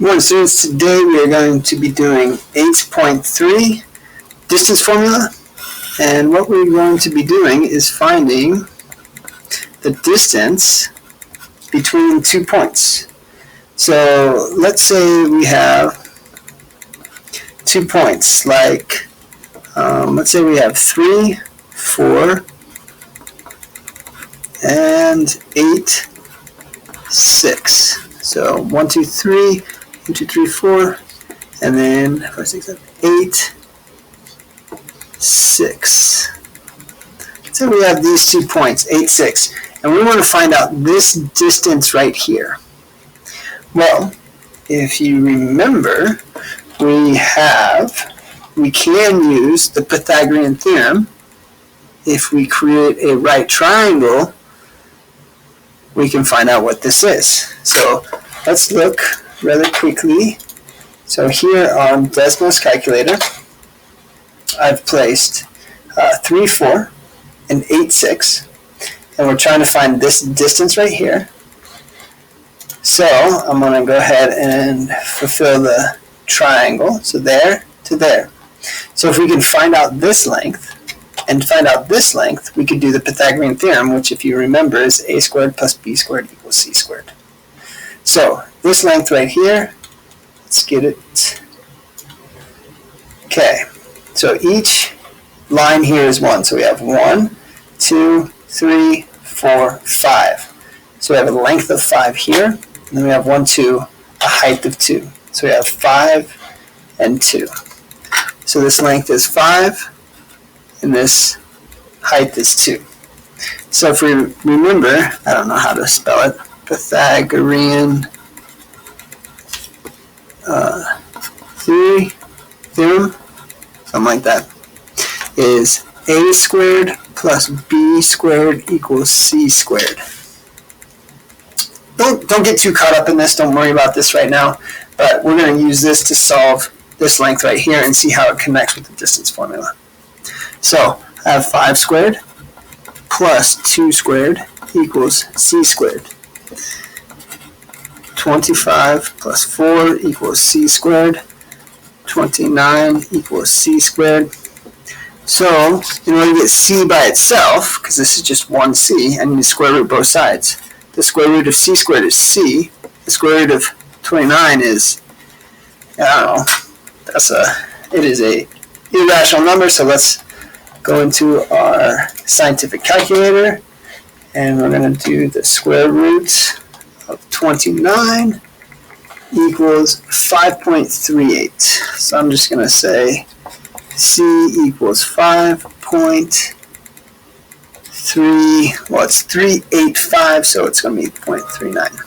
Morning students, today we are going to be doing 8.3 distance formula, and what we're going to be doing is finding the distance between 2 points. So let's say we have 2 points, like let's say we have 3, 4, and 8, 6. So 1, 2, 3, 1, 2, 3, 4, and then 5, 6, 7, 8, 6. So we have these 2 points, 8, 6, and we want to find out this distance right here. Well, if you remember, we can use the Pythagorean theorem. If we create a right triangle, we can find out what this is. So let's look rather quickly. So here on Desmos calculator, I've placed 3, 4, and 8, 6, and we're trying to find this distance right here. So I'm going to go ahead and fulfill the triangle, so there to there. So if we can find out this length, and find out this length, we could do the Pythagorean theorem, which if you remember is a squared plus b squared equals c squared. So this length right here, let's get it. Okay, so each line here is 1. So we have 1, 2, 3, 4, 5. So we have a length of 5 here, and then we have 1, 2, a height of 2. So we have 5 and 2. So this length is 5, and this height is 2. So if we remember, I don't know how to spell it, Pythagorean theorem, something like that, is a squared plus b squared equals c squared. Don't get too caught up in this, don't worry about this right now, but we're going to use this to solve this length right here and see how it connects with the distance formula. So I have 5 squared plus 2 squared equals c squared. 25 plus 4 equals c squared. 29 equals c squared. So in order to get c by itself, because this is just 1c, I need to square root both sides. The square root of c squared is c. The square root of 29 is, I don't know, it is a irrational number, so let's go into our scientific calculator, and we're going to do the square root of 29 equals 5.38. So I'm just going to say c equals 5.3, well, it's 385, so it's going to be 0.39.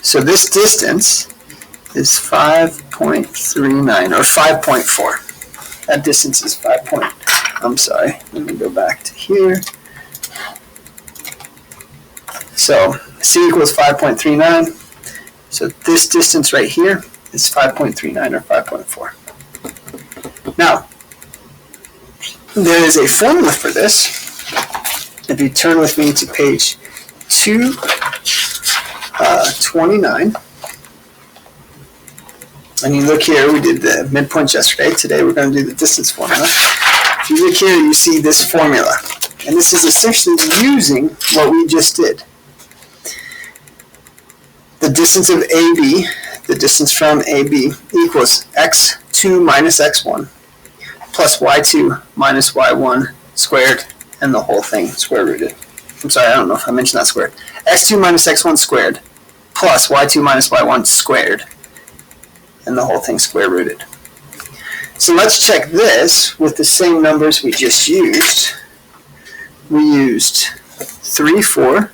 So this distance is 5.39, or 5.4. That distance is 5 point. I'm sorry. Let me go back to here. So c equals 5.39. So this distance right here is 5.39 or 5.4. Now, there is a formula for this. If you turn with me to page 229. And you look here, we did the midpoints yesterday. Today we're going to do the distance formula. If you look here, you see this formula. And this is essentially using what we just did. The distance of AB, the distance from AB, equals x2 minus x1 plus y2 minus y1 squared, and the whole thing square rooted. I'm sorry, I don't know if I mentioned that squared. x2 minus x1 squared plus y2 minus y1 squared, and the whole thing square rooted. So let's check this with the same numbers we just used. We used 3, 4,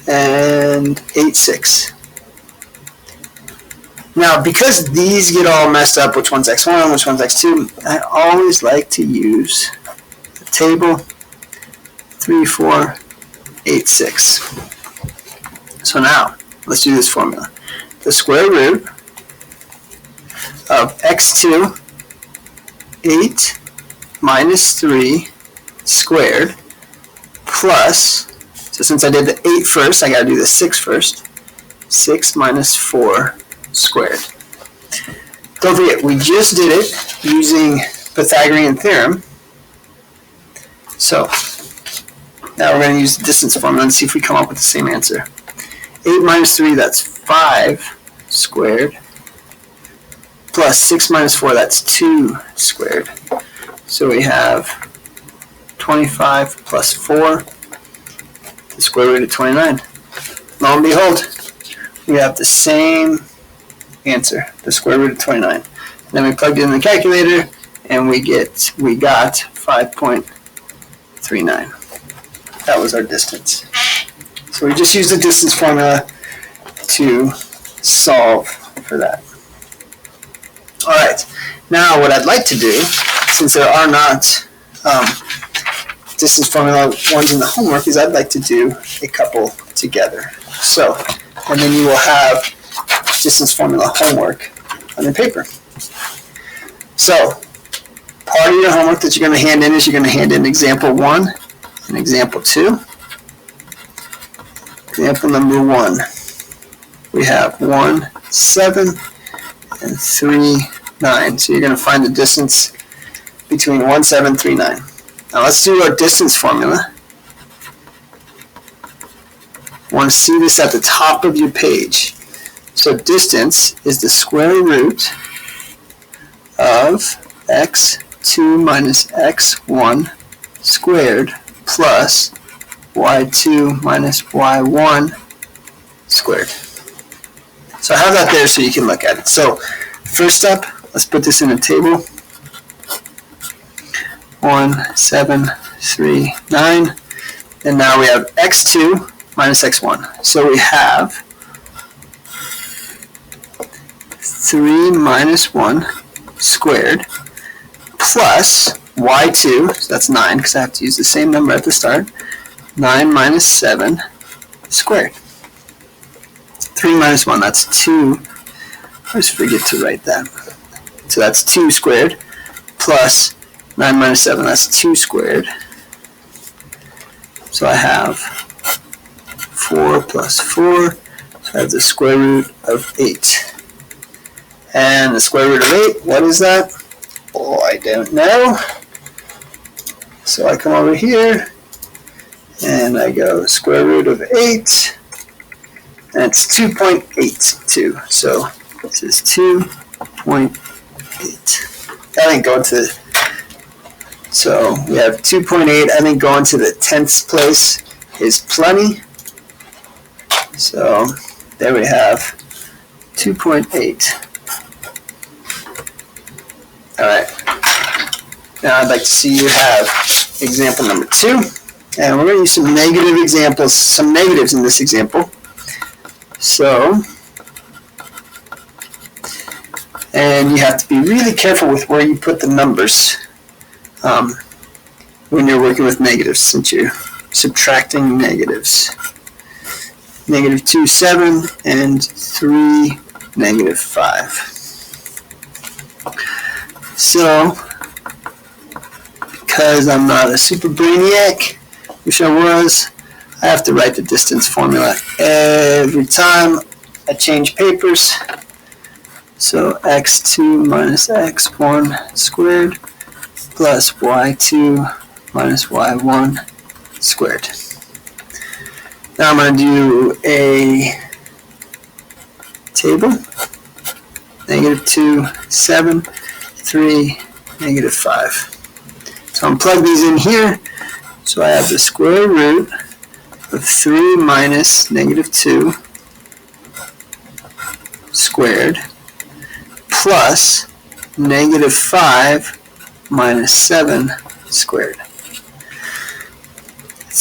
and 8, 6. Now, because these get all messed up, which one's x1, which one's x2, I always like to use the table 3, 4, 8, 6. So now, let's do this formula. The square root of x2, 8 minus 3 squared plus So since I did the 8 first, I got to do the 6 first. 6 minus 4 squared. Don't forget, we just did it using Pythagorean theorem. So now we're going to use the distance formula and see if we come up with the same answer. 8 minus 3, that's 5 squared. Plus 6 minus 4, that's 2 squared. So we have 25 plus 4, the square root of 29. Lo and behold, we have the same answer, the square root of 29. And then we plugged it in the calculator, and we got 5.39. That was our distance. So we just used the distance formula to solve for that. All right, now what I'd like to do, since there are not distance formula ones in the homework, is I'd like to do a couple together. So, and then you will have distance formula homework on your paper. So, part of your homework that you're going to hand in is you're going to hand in example 1 and example 2. Example number 1, we have 1, 7, and 3, 9. So you're going to find the distance between 1, 7, 3, 9. Now let's do our distance formula. I want to see this at the top of your page. So distance is the square root of x2 minus x1 squared plus y2 minus y1 squared. So I have that there so you can look at it. So first up, let's put this in a table. 1, 7, 3, 9. And now we have x2 minus x1. So we have 3 minus 1 squared plus y2, so that's 9 because I have to use the same number at the start, 9 minus 7 squared. 3 minus 1, that's 2. I always forget to write that. So that's 2 squared plus 9 minus 7, that's 2 squared. So I have 4 plus 4, so I have the square root of 8. And the square root of 8, what is that? Oh, I don't know. So I come over here, and I go square root of 8, and it's 2.82. So this is 2.8. I think going to, so we have 2.8. I think going to the 10th place is plenty. So there we have 2.8. All right. Now I'd like to see you have example number 2. And we're going to use some negative examples, some negatives in this example. So, and you have to be really careful with where you put the numbers when you're working with negatives, since you're subtracting negatives. Negative 2, 7, and 3, negative 5. So, because I'm not a super brainiac, which I was, I have to write the distance formula every time I change papers. So x2 minus x1 squared plus y2 minus y1 squared. Now I'm going to do a table. Negative 2, 7, 3, negative 5. So I'm plug these in here. So I have the square root of 3 minus negative 2 squared plus negative 5 minus 7 squared.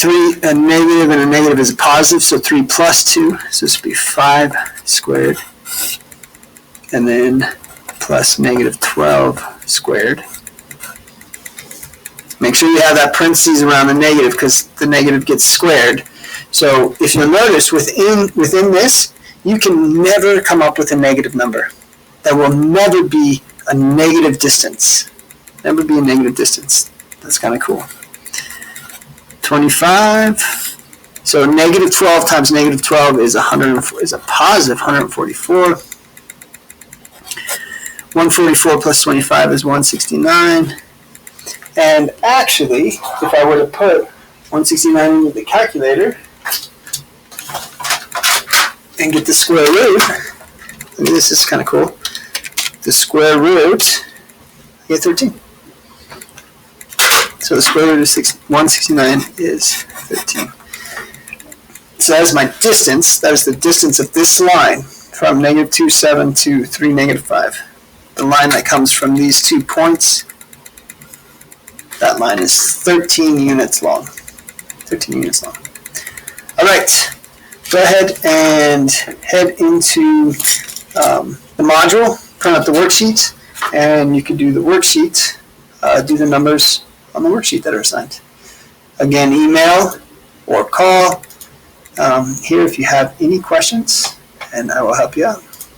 A negative and a negative is a positive, so 3 plus 2, so this would be 5 squared. And then plus negative 12 squared. Make sure you have that parentheses around the negative because the negative gets squared. So if you'll notice, within this, you can never come up with a negative number. That will never be a negative distance. Never be a negative distance. That's kind of cool. 25 So negative 12 times negative 12 is a positive 144. 144 plus 25 is 169. And actually, if I were to put 169 into the calculator and get the square root, this is kind of cool. The square root, I get 13. So the square root of 169 is 13. So that is my distance. That is the distance of this line from negative 2, 7 to 3, negative 5. The line that comes from these 2 points, that line is 13 units long. 13 units long. All right. Go ahead and head into the module, print out the worksheet, and you can do the worksheet, do the numbers on the worksheet that are assigned. Again, email or call here if you have any questions, and I will help you out.